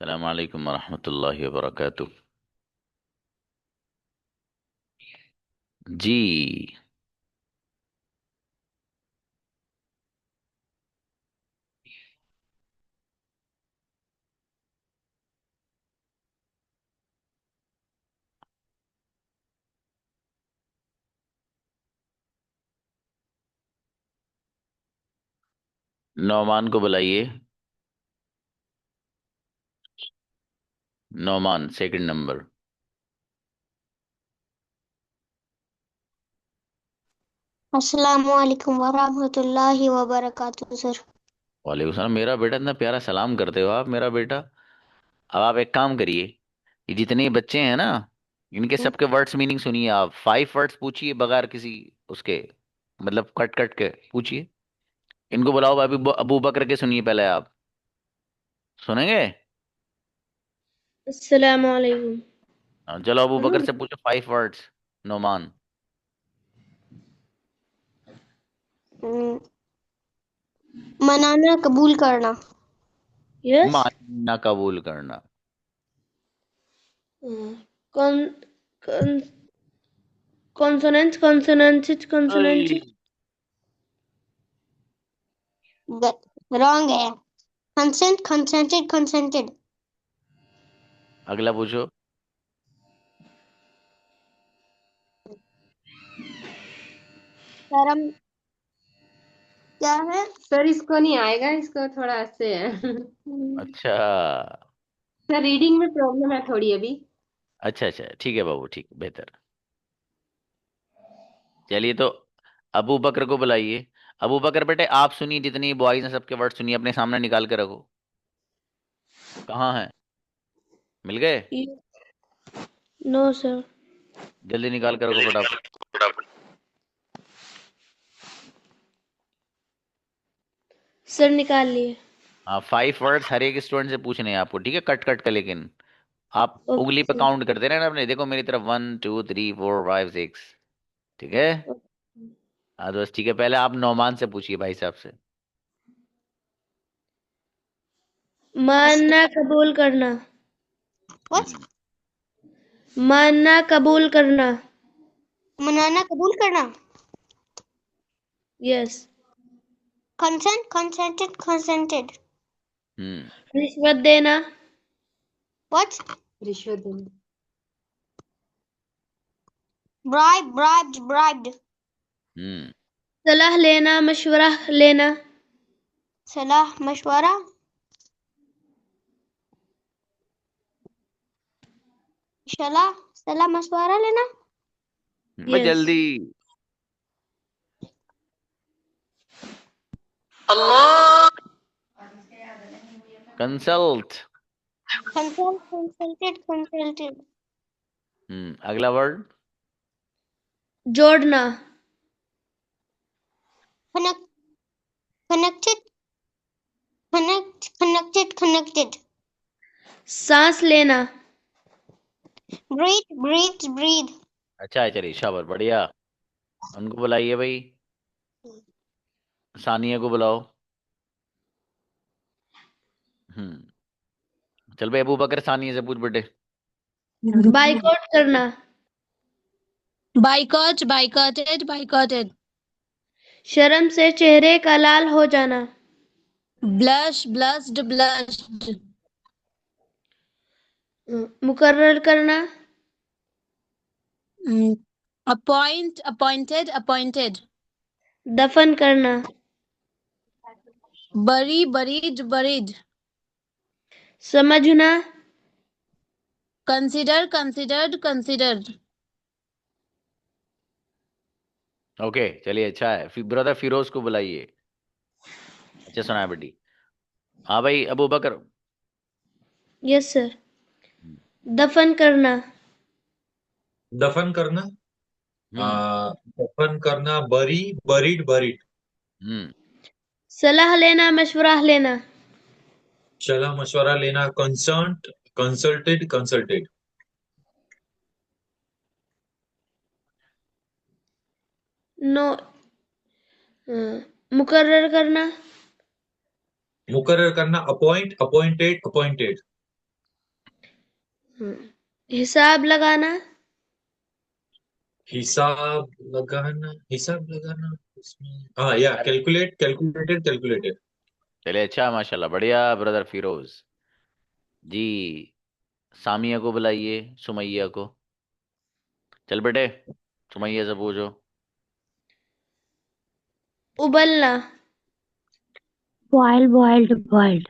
अस्सलाम वालेकुम वरहमतुल्लाहि वबरकातुह। जी। नौमान को बुलाइए। Nauman second number. अस्सलाम वालेकुम वरहमतुल्लाहि वबरकातुहू सर। वालेकुम सलाम। मेरा बेटा, इतना प्यारा सलाम करते हो आप, मेरा बेटा। अब आप एक काम करिए, ये जितने बच्चे हैं ना, इनके सबके वर्ड्स मीनिंग सुनिए। आप 5 वर्ड्स पूछिए बगैर किसी उसके, मतलब कट कट के पूछिए। इनको बुलाओ। अभी अबू बकर के सुनिए पहले आप। सुनेंगे? अस्सलाम वालेकुम। हाँ, चलो अबू बकर से पूछो 5 वर्ड्स। नौमान। हम्म, मनाना कबूल करना। यस। मानना कबूल करना। कौन कौन कॉन्सोनेंट्स कॉन्सोनेंट्स ऐ, कॉन्सोनेंट्स रॉन्ग है। Consent consented consented. अगला पूछो। शर्म क्या है? सर इसको नहीं आएगा, इसको थोड़ा ऐसे है। अच्छा सर रीडिंग में प्रॉब्लम है थोड़ी अभी। अच्छा अच्छा, ठीक है बाबू, ठीक, बेहतर। चलिए तो अबू बकर को बुलाइए। अबू बकर बेटे, आप सुनिए, जितनी बॉयज हैं सबके वर्ड सुनिए, अपने सामने निकाल के रखो। कहाँ हैं? मिल गए? No sir. जल्दी निकाल के रखो फटाफट। सर निकाल लिए। हाँ, 5 वर्ड्स हर एक स्टूडेंट से पूछने हैं आपको, ठीक है? कट कट कर, लेकिन आप ओके उंगली पे सर। काउंट करते रहना अपने। देखो मेरी तरफ, 1 2 3 4 5 6। ठीक है? हाँ तो बस ठीक है, पहले आप नौमान से पूछिए, भाई साहब से। मानना कबूल करना। What? हम्म। मानना कबूल करना। मनाना कबूल करना। Yes. Consent consented consented. Hmm. रिश्वत देना। What? रिश्वत देना। Bribe, bribed, bribed. हम्म। सलाह लेना, मशवरा लेना। सलाह मशवरा। सलाह सलाह मशवरा लेना। बस यस। जल्दी। कंसल्ट। Consult consulted consulted. अगला वर्ड। जोड़ना। Connect connected connected connected. सांस लेना। Breathe breathe breathe. अच्छा है, चलिए शाबाश, बढ़िया। उनको बुलाइए भाई। सानिया को बुलाओ। हम्म। चल भाई, अबू बकर सानिया से पूछ बेटे। बाइकआउट करना। बाइकॉटेड। शर्म से चेहरे का लाल हो जाना। ब्लश्ड। मुकर्रर करना। अपॉइंटेड। दफन करना। बरीड। समझना। कंसिडर्ड। ओके चलिए, अच्छा है। ब्रदर फिरोज को बुलाइए। अच्छा सुना है बेटी। हाँ भाई अबू बकर। Yes sir. दफन करना। दफन करना। हम्म। दफन करना, बरीड। हम्म। सलाह लेना, मशवरा लेना। चला मशवरा लेना, कंसल्टेड। नो। मुकर्रर करना। मुकर्रर करना, अपॉइंटेड। हिसाब लगाना, हिसाब लगाना उसमें, हाँ या कैलकुलेट, कैलकुलेटेड, कैलकुलेटेड। चलिए अच्छा, माशाल्लाह, बढ़िया ब्रदर फिरोज जी। सामिया को बुलाइए, सुमैया को। चल बेटे, सुमैया से पूछो। उबलना, boiled.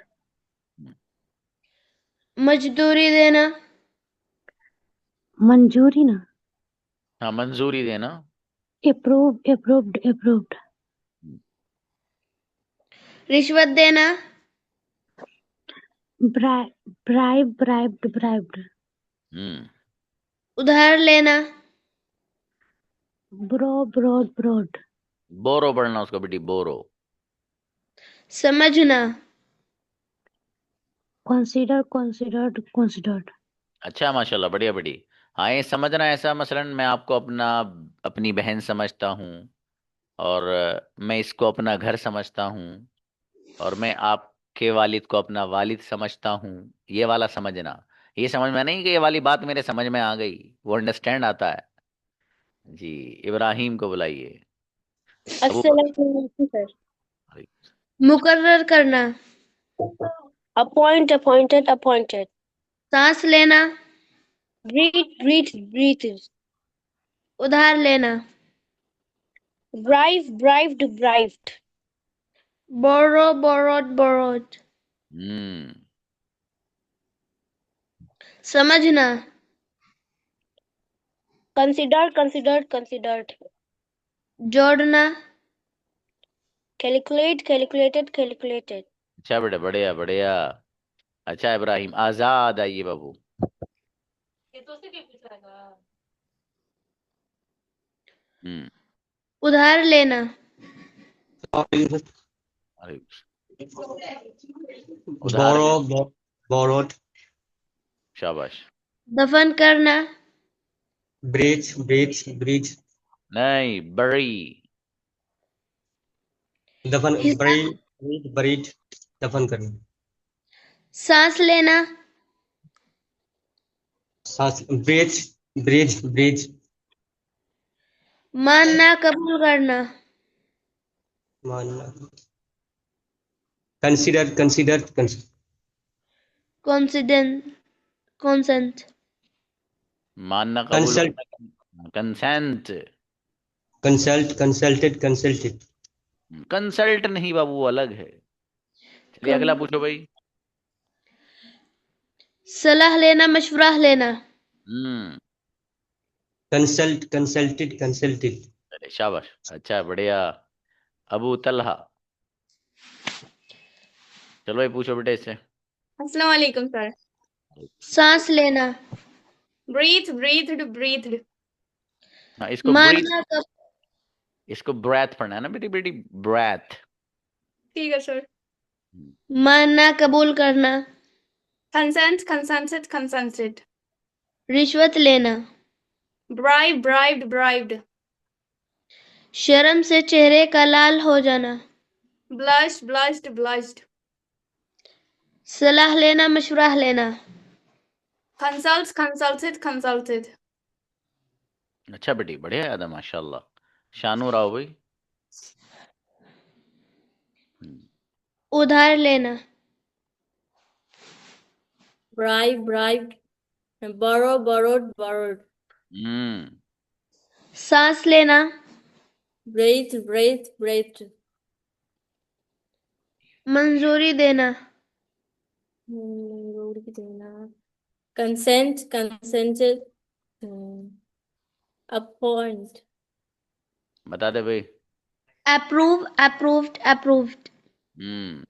मजदूरी देना, मंजूरी ना, हाँ, मंजूरी देना। approved. रिश्वत देना, Bribed. हम्म। उधार लेना, Broad. बोरो पढ़ना उसको बेटी, बोरो। समझना, Considered. अच्छा माशाल्लाह, बढ़िया बेटी। हाँ, ये समझना ऐसा, मसलन मैं आपको अपनी बहन समझता हूँ, और मैं इसको अपना घर समझता हूँ, और मैं आपके वालिद को अपना वालिद समझता हूँ। ये वाला समझना, ये समझ में नहीं कि ये वाली बात मेरे समझ में आ गई, वो अंडरस्टैंड आता है जी। इब्राहिम को बुलाइए। अबू अस्सलाम बकर। वालेकुम सर। मुकर्रर करना, अपॉइंटेड। सांस लेना, ब्रीथ। उधार लेना, ब्राइव्ड। borrowed, हम्म। समझना, कंसिडर्ड। जोड़ना, कैलकुलेटेड। अच्छा बेटा, बढ़िया बढ़िया। अच्छा इब्राहिम, आजाद आइए बाबू। हम्म। उधार लेना, अरे, उधार ले। Borrowed, शाबाश। दफन करना, breach, नहीं, बड़ी। दफन, हिसाब, buried, दफन करना, सांस लेना, सांस, breach, मानना, कबूल करना, मानना, consider, consent, मानना, कबूल consult, करना, कंसेंट। consulted, कंसल्ट नहीं बाबू, वो अलग है। चलिए कं, अगला पूछो भाई। सलाह लेना, मशवरा लेना, हम्म। consulted, अरे शाबाश, अच्छा बढ़िया। अबू तलहा। चलो भाई, पूछो बेटे इससे। अस्सलाम वालेकुम सर। सांस लेना, ब्रीथ्ड। हाँ, इसको ब्रीथ, मानना, इसको ब्रेथ पढ़ना है ना बेटी, बेटी ब्रेथ। ठीक है सर। मानना, कबूल करना, कंसेंटेड। रिश्वत लेना, ब्राइब्ड। शर्म से चेहरे का लाल हो जाना, ब्लश्ड। सलाह लेना, मशवरा लेना, कंसल्टेड। अच्छा बेटी, बढ़िया याद है माशाल्लाह। शानू राव भाई। हम्म। उधार लेना, ब्राइव्ड। borrowed। हम्म। सांस लेना, breathed। मंजूरी देना, मंजूरी देना, consented, अपॉइंट, बता दे भाई। approved, हम्म।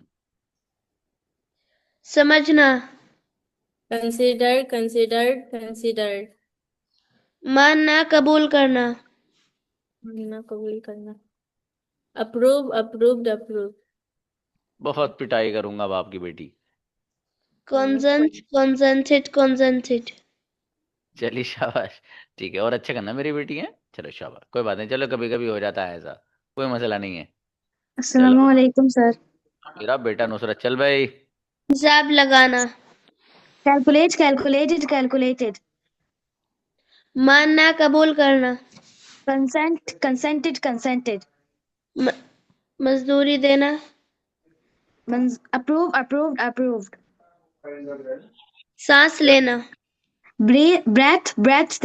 समझना, considered, मानना, कबूल करना, मानना, कबूल करना, approved, बहुत पिटाई करूंगा अब आपकी बेटी। consented, चलिए शाबाश। ठीक है, और अच्छा करना मेरी बेटी है। चलो शाबाश, कोई बात नहीं, चलो कभी कभी हो जाता है ऐसा, कोई मसला नहीं है। चलो अस्सलामुअलैकुम सर। मेरा बेटा नुसरत, चल भाई। हिसाब लगाना, Calculate, calculated, calculated. मानना कबूल करना, Consent, consented, consented. म- मजदूरी देना, Approve, approved, approved. सांस लेना, Breath, breathed,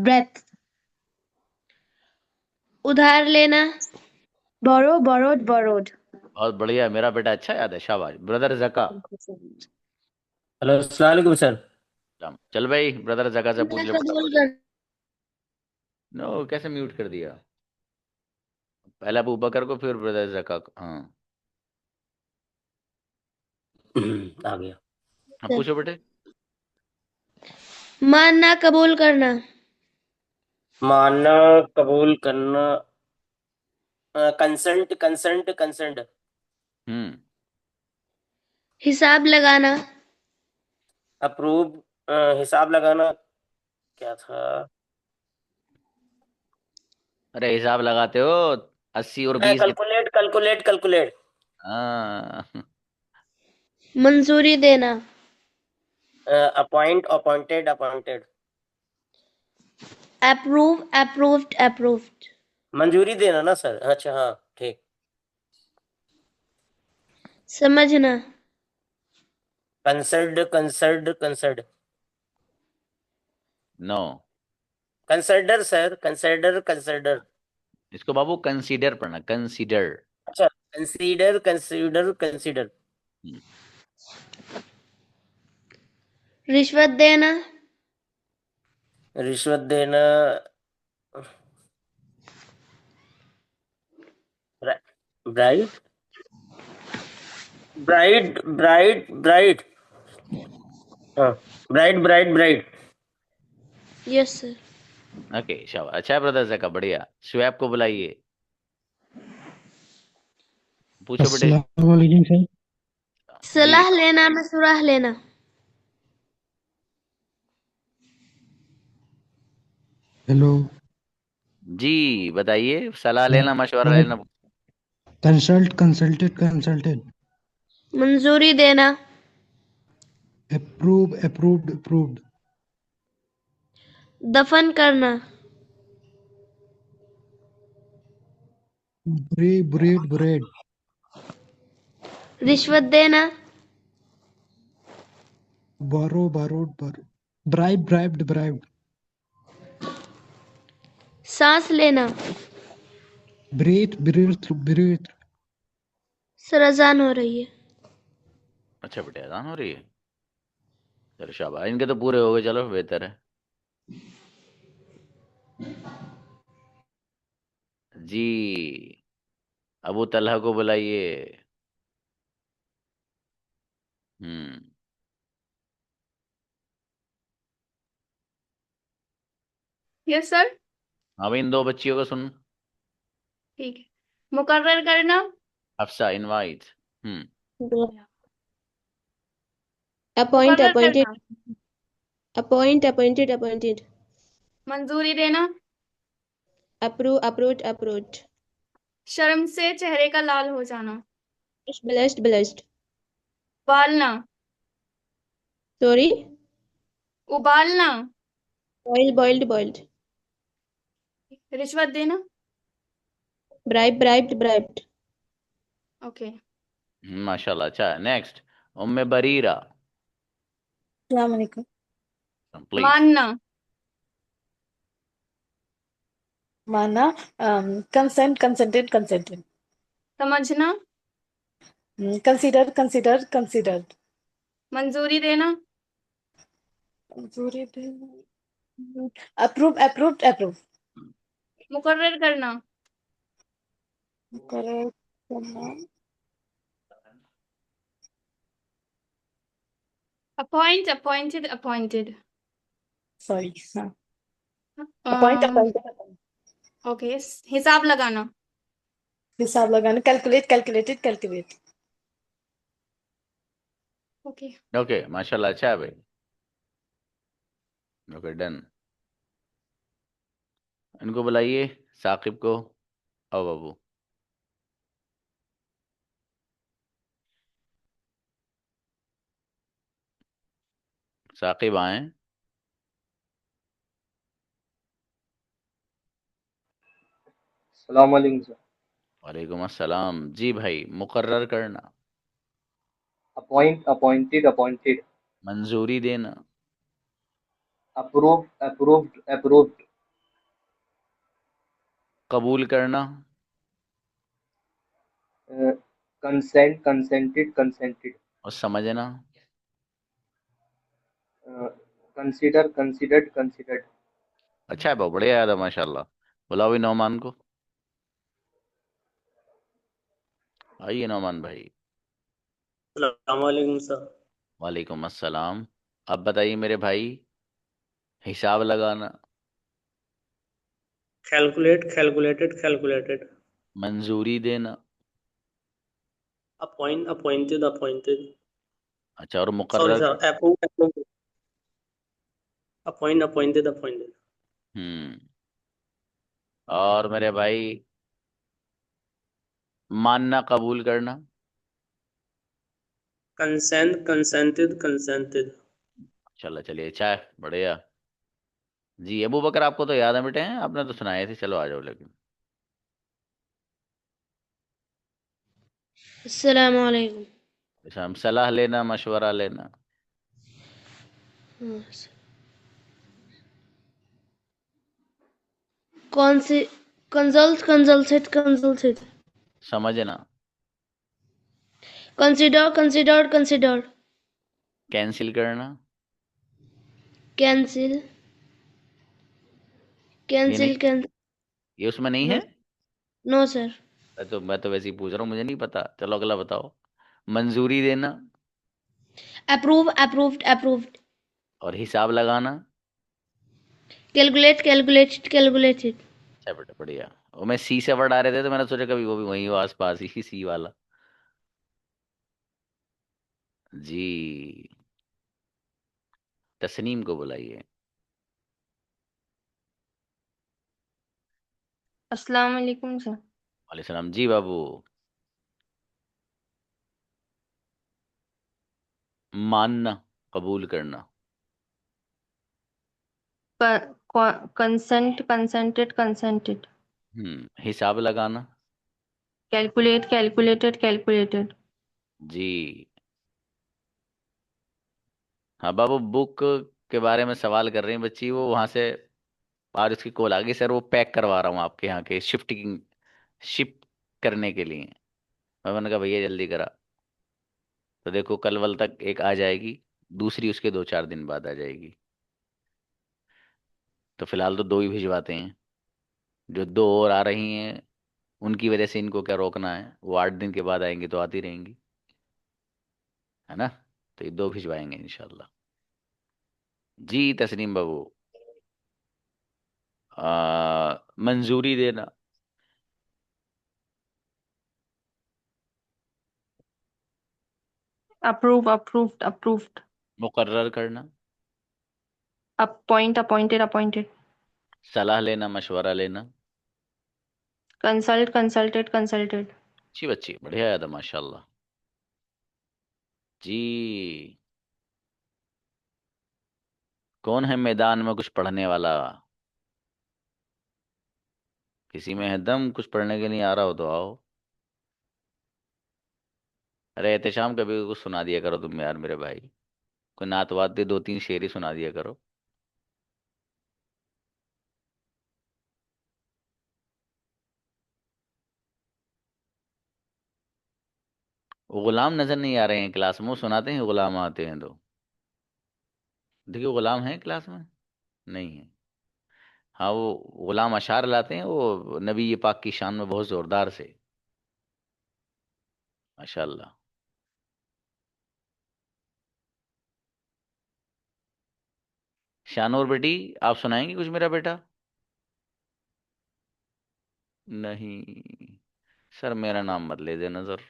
breath. उधार लेना, Borrow, borrowed, borrowed. बहुत बढ़िया, मेरा बेटा अच्छा याद है, शाबाश। ब्रदर जका, हेलो अस्सलाम वालेकुम सर। चल भाई ब्रदर जका से पूछ मानना ले कबूल फटाफट। करना, नो, कैसे म्यूट कर दिया? पहले अबू बकर को, फिर ब्रदर जका को। हाँ आ गया। हाँ, पूछो बेटे। मानना कबूल करना, मानना कबूल करना, कंसेंट कंसेंट कंसेंट। हम्म हिसाब लगाना, अप्रूव, हिसाब लगाना क्या था? अरे हिसाब लगाते हो, 80 और 20 के। Calculate calculate calculate. हाँ मंजूरी देना, appoint appointed appointed. Approve approved approved, मंजूरी देना ना सर? अच्छा हाँ ठीक। समझना, concerned concerned concerned. No, consider sir, consider consider. इसको बाबू कंसीडर पढ़ना, कंसीडर। अच्छा, कंसीडर कंसीडर कंसीडर। रिश्वत देना, रिश्वत देना, ब्राइट ब्राइट ब्राइट ब्राइट। हाँ, bright bright bright. Yes sir. Okay शाबाश, अच्छा है ब्रदर जका, बढ़िया। शुएब को बुलाइए, पूछो बेटे। अस्सलाम वालेकुम सर। जी सलाह लेना मशुरा लेना, हेलो जी, बताइए। सलाह लेना, मशवरा लेना। कंसल्ट कंसल्टेड कंसल्टेड, मंजूरी देना, अप्रूव अप्रूव्ड अप्रूव्ड, दफन करना, ब्रेड ब्रेड, रिश्वत देना, बोरो बोरोड बोरो, ब्राइब ब्राइब्ड ब्राइब्ड, सांस लेना। Breathe breathe breathe. सर अजान हो रही है। अच्छा बेटे, अजान हो रही है, चलो शाबाश, इनके तो पूरे हो गए, चलो बेहतर है। जी, अबू तलहा को बुलाइए। हम्म यस सर। हाँ भाई, इन दो बच्चियों को सुन। ठीक है, मुकर्रर करना, हफ्सा, इनवाइट। अपॉइंट मुकर्रर अपॉइंटेड करना, अपॉइंट अपॉइंटेड अपॉइंटेड। मंजूरी देना, अप्रूव अप्रूव्ड अप्रूव्ड। शर्म से चेहरे का लाल हो जाना, ब्लेस्ड ब्लेस्ड। उबालना, सॉरी, उबालना, बॉइल्ड बॉइल्ड बॉइल्ड। रिश्वत देना। Bribe bribed bribed. ओके, माशाल्लाह, अच्छा है। नेक्स्ट, उम्मे बरीरा, अस्सलाम वालेकुम। प्लीज। मानना, माना, कंसेंट कंसेंटेड कंसेंटेड। समझना, कंसीडर कंसीडर कंसीडर्ड। मंजूरी देना, मंजूरी अप्रूव अप्रूव्ड अप्रूव। मुकर्रर करना, करेक्ट करना। Appoint appointed appointed. सॉरी, हाँ, अपॉइंट अपॉइंटेड। ओके, हिसाब लगाना, हिसाब लगाना, calculate calculated calculate. Okay, okay माशाल्लाह, अच्छा है भाई। Okay done. इनको बुलाइए, साकिब को। आओ बाबू। साकिब आए। सलाम वालेकुम सर। वालेकुम अस्सलाम। जी भाई, मुकर्रर करना। Appoint, appointed, appointed. मंजूरी देना। Approved, approved, approved. कबूल करना। Consent, consented, consented. और समझना। Consider, considered, considered. अच्छा है, बहुत बढ़िया याद है माशाल्लाह। बुलाओ भी नौमान को। आइए नौमान भाई। अस्सलाम वालेकुम सर। वालेकुम अस्सलाम। अब बताइए मेरे भाई, हिसाब लगाना। Calculate, calculated, calculated. मंजूरी देना। Appoint, appointed, appointed. अच्छा, और सॉरी मुकर्रर सर, करना। Approve, approve. Appoint, appointed, appointed. Hmm. और मेरे भाई, मानना कबूल करना। Consent, consented, consented. चलो चलिए, अच्छा है, बढ़िया। जी अबू बकर, आपको तो याद है बेटे, हैं आपने तो सुनाए थे। चलो आ जाओ लेकिन। अस्सलाम वालेकुम। जैसे हम सलाह लेना, मशवरा लेना। हाँ, कौन सी? Consult, consulted, consulted. समझना। Consider, considered, considered. कैंसिल करना। कैंसिल, ये नहीं, कैंसिल, कैंसिल। ये उसमें नहीं नो, है। No sir. मैं तो वैसे ही पूछ रहा हूँ, मुझे नहीं पता। चलो अगला बताओ। मंजूरी देना। Approve, approved, approved. और हिसाब लगाना। Calculate, calculated, calculated. अच्छा बेटा, बढ़िया। और मैं सी से वर्ड आ रहे थे, तो मैंने सोचा कभी वो भी वहीं हो आस पास ही, सी वाला। जी। तस्नीम को बुलाइए। अस्सलाम वालेकुम सर। वालेकुम सलाम। जी बाबू। मानना, कबूल करना। Consent, consented, consented. हिसाब लगाना। Calculate, calculated, calculated. जी। हाँ बाबू, बुक के बारे में सवाल कर रही हैं बच्ची, वो वहां से बाहर उसकी कॉल आ गई। सर वो पैक करवा रहा हूँ आपके यहाँ के शिफ्टिंग, शिप करने के लिए। मैंने कहा भैया जल्दी करा। तो देखो कल वल तक एक आ जाएगी, दूसरी उसके 2-4 दिन बाद आ जाएगी। तो फिलहाल तो दो ही भिजवाते हैं। जो दो और आ रही हैं, उनकी वजह से इनको क्या रोकना है, वो 8 दिन के बाद आएंगी तो आती रहेंगी, है ना। तो ये दो भिजवाएंगे इंशाल्लाह। जी तस्नीम बाबू। मंजूरी देना। Approve, approved, approved. मुकर्रर करना। Appoint, appointed, appointed. सलाह लेना, मशवरा लेना। Consult, consulted, consulted. अच्छी बच्ची, बढ़िया याद है माशाल्लाह। जी। कौन है मैदान में कुछ पढ़ने वाला? किसी में है दम, कुछ पढ़ने के नहीं आ रहा हो तो आओ। अरे एहतशाम, कभी कुछ सुना दिया करो तुम यार मेरे भाई। कोई नात वात दे, 2-3 शेर ही सुना दिया करो। वो गुलाम नजर नहीं आ रहे हैं क्लास में, वो सुनाते हैं गुलाम आते हैं तो। देखिए गुलाम है क्लास में, नहीं है। हाँ वो गुलाम अशार लाते हैं, वो नबी ये पाक की शान में बहुत जोरदार से। माशाल्लाह। शानूर बेटी, आप सुनाएंगे कुछ मेरा बेटा? नहीं। सर मेरा नाम मत ले देना सर।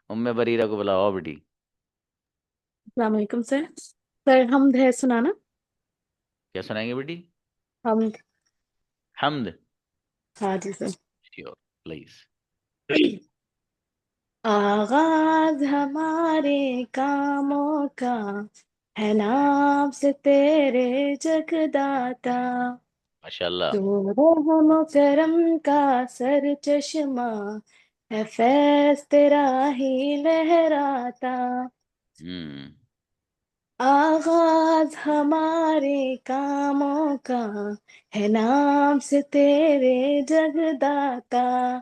उम्मे बरीरा को बुलाओ बेटी। अस्सलाम वालेकुम सर। सर हमद है सुनाना। क्या सुनाएंगे बेटी? हमद। हमद। हाँ जी सर। Sure, please. आगाज हमारे कामों का है नाम से तेरे जगदाता। माशाल्लाह। तू रहम करम का सर चश्मा है, फैज तेरा ही लहराता। हम्म। आगाज हमारे कामों का है नाम से तेरे जगदाता।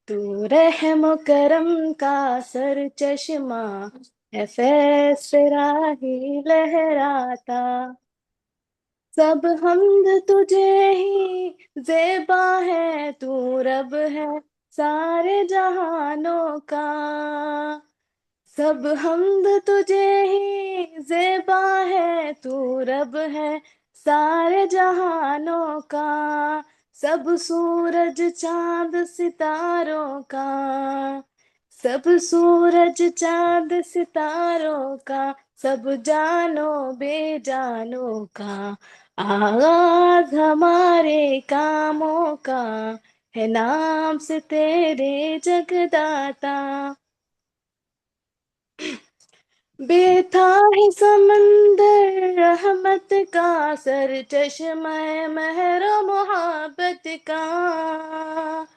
तू रहम करम का सर चश्मा है, फैज तेरा ही लहराता। सब हमद तुझे ही ज़ेबा है, तू रब है सारे जहानों का। सब हमद तुझे ही ज़ेबा है, तू रब है सारे जहानों का। सब सूरज चांद सितारों का, सब सूरज चांद सितारों का, सब जानो बेजानों का। आगाज हमारे कामों का है नाम से तेरे जगदाता। बेथा है समंदर रहमत का, सर चश्मा महर मोहब्बत का।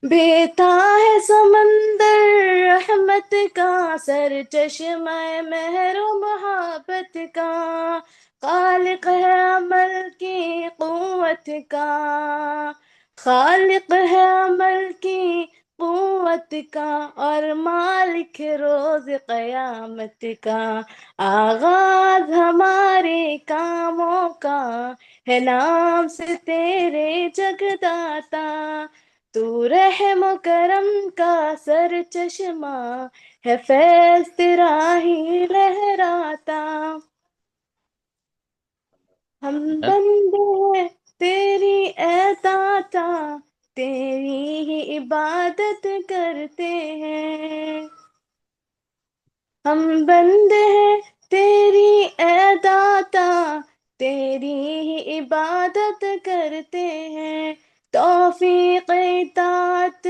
बेता है समंदर रहमत का, सर चश्मा महर मोहब्बत का। खालिक है अमल की कुव्वत का, खालिक है अमल की कुव्वत का, और मालिक रोज कयामत का। आगाज हमारे कामों का है नाम से तेरे जगदाता। तू रहम करम का सर चश्मा है, फैज तेरा ही लहराता। हम बंदे हैं तेरी ए दाता, तेरी ही इबादत करते हैं। हम बंदे हैं तेरी ए दाता, तेरी ही इबादत करते हैं। तौफीक इताअत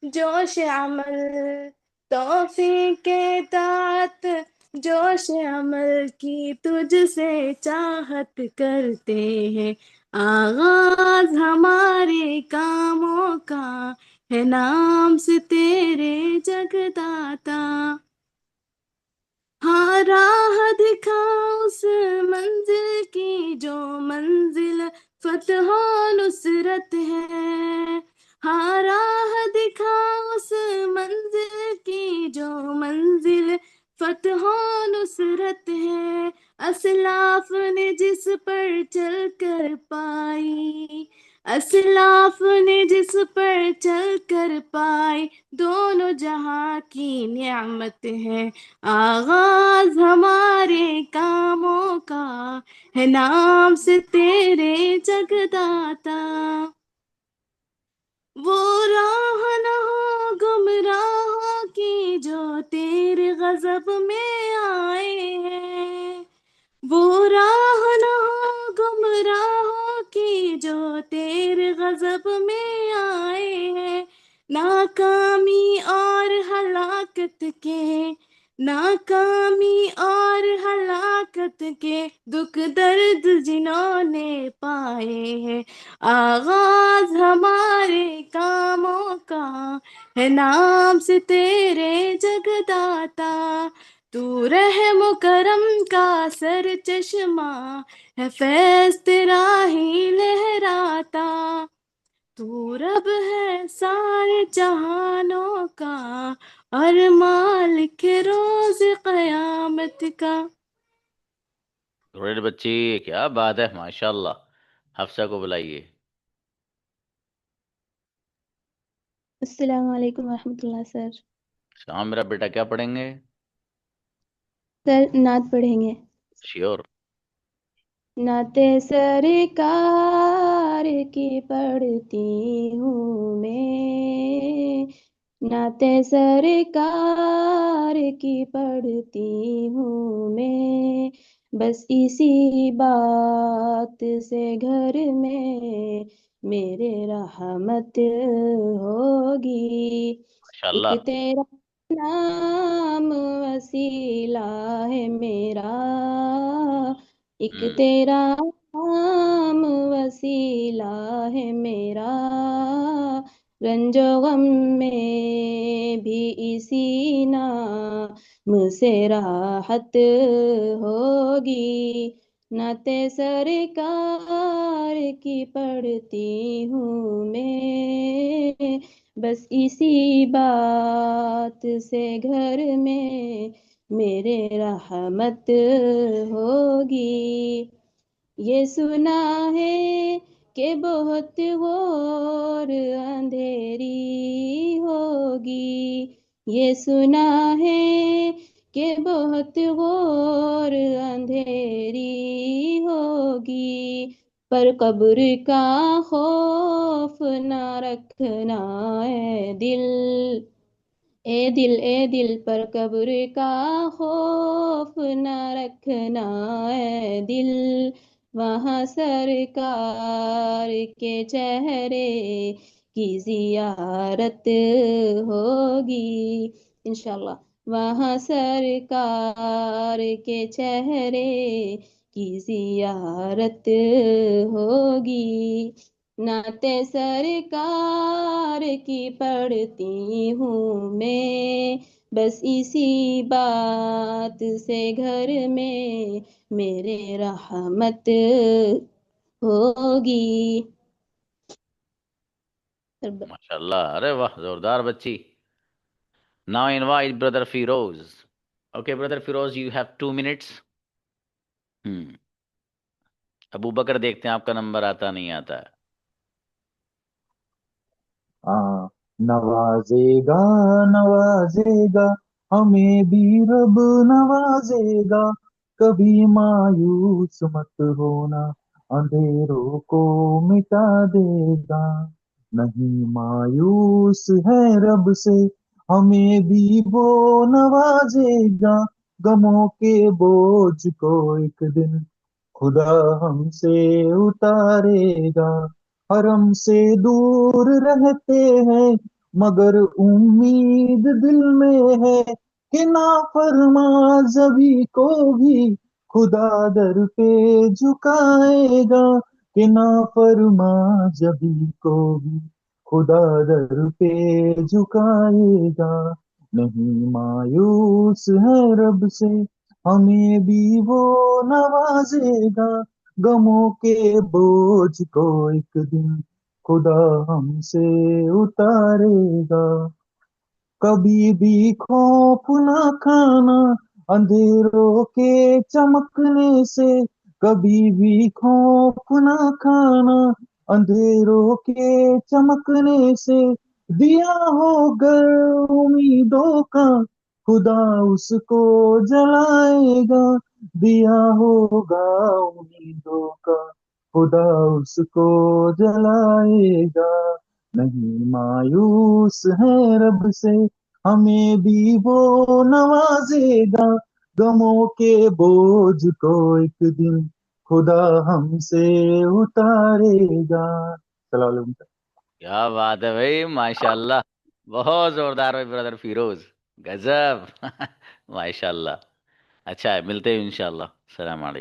जोश अमल, तौफीक इताअत जोश अमल की तुझसे चाहत करते हैं। आगाज हमारे कामों का है नाम से तेरे जगदाता। हाँ राह दिखा उस मंजिल की, जो मंजिल फतह नुसरत है। हाँ राह दिखा उस मंजिल की, जो मंजिल फतह नुसरत है। असलाफ ने जिस पर चल कर पाई, असलाफ ने जिस पर चल कर पाई, दोनों जहां की नियामत है। आगाज हमारे कामों का है नाम से तेरे जगदाता। वो राह न हो गुमराहों की, जो तेरे गजब में आए हैं। वो राह न हो गुमराहों की, जो तेरे गजब में आए हैं। नाकामी और हलाकत के, नाकामी और हलाकत के दुख दर्द जिन्होंने पाए हैं। आगाज हमारे कामों का है नाम से तेरे जगदाता। तू रहम करम का सर चश्मा है, फैज तेरा ही लहराता। तू रब है सारे जहानों का, और मालिक रोज कयामत का। ग्रेट बच्ची, क्या बात है, माशाल्लाह। हफ्सा को बुलाइए। अस्सलाम वालेकुम रहमतुल्लाह सर। हाँ मेरा बेटा, क्या पढ़ेंगे? सर नात पढ़ेंगे। श्योर। नाते सरकार की पढ़ती हूँ मैं, नाते सरकार की पढ़ती हूँ मैं। बस इसी बात से घर में मेरे रहमत होगी। एक माशाल्लाह। तेरा नाम वसीला है मेरा, एक हम्म, तेरा नाम वसीला है मेरा, रंजो गम में भी इसी नाम से राहत होगी, नाते सरकार की पढ़ती हूँ मैं, बस इसी बात से घर में मेरे रहमत होगी। ये सुना है कि बहुत घोर अंधेरी होगी, ये सुना है कि बहुत घोर अंधेरी होगी, पर कब्र का खौफ ना रखना है दिल, ए दिल पर कब्र का खौफ न रखना है दिल, वहाँ सरकार के चेहरे की जियारत होगी इंशाल्लाह, वहाँ सरकार के चेहरे की जियारत होगी, नाते सरकार की पढ़ती हूँ मैं, बस इसी बात से घर में मेरे रहमत होगी। माशाल्लाह, अरे वाह, जोरदार बच्ची। Now invite brother Firoz. Okay, brother Firoz, you have 2 minutes. हम्म, अबू बकर देखते हैं आपका नंबर आता नहीं आता है। नवाजेगा नवाजेगा हमें भी रब नवाजेगा, कभी मायूस मत होना, अंधेरों को मिटा देगा। नहीं मायूस है रब से, हमें भी वो नवाजेगा, गमों के बोझ को एक दिन खुदा हमसे उतारेगा। हरम से दूर रहते हैं मगर उम्मीद दिल में है, कि नाफरमा जबी को भी खुदा दर पे झुकाएगा, कि नाफरमा जबी को भी खुदा दर पे झुकाएगा। नहीं मायूस है रब से, हमें भी वो नवाजेगा, गमों के बोझ को एक दिन खुदा हमसे उतारेगा। कभी भी खौफ ना खाना अंधेरों के चमकने से, कभी भी खौफ ना खाना अंधेरों के चमकने से, दिया होगा उम्मीदों का खुदा उसको जलाएगा, दिया होगा उम्मीदों का खुदा उसको जलाएगा। नहीं मायूस है रब से, हमें भी वो नवाजेगा, गमों के बोझ को एक दिन खुदा हमसे उतारेगा। सलाम अलैकुम। क्या बात है भाई, माशाल्लाह, बहुत जोरदार भाई ब्रदर फिरोज, गजब। माशाल्लाह। अच्छा है, मिलते हैं इंशाल्लाह। सलाम अलैकुम।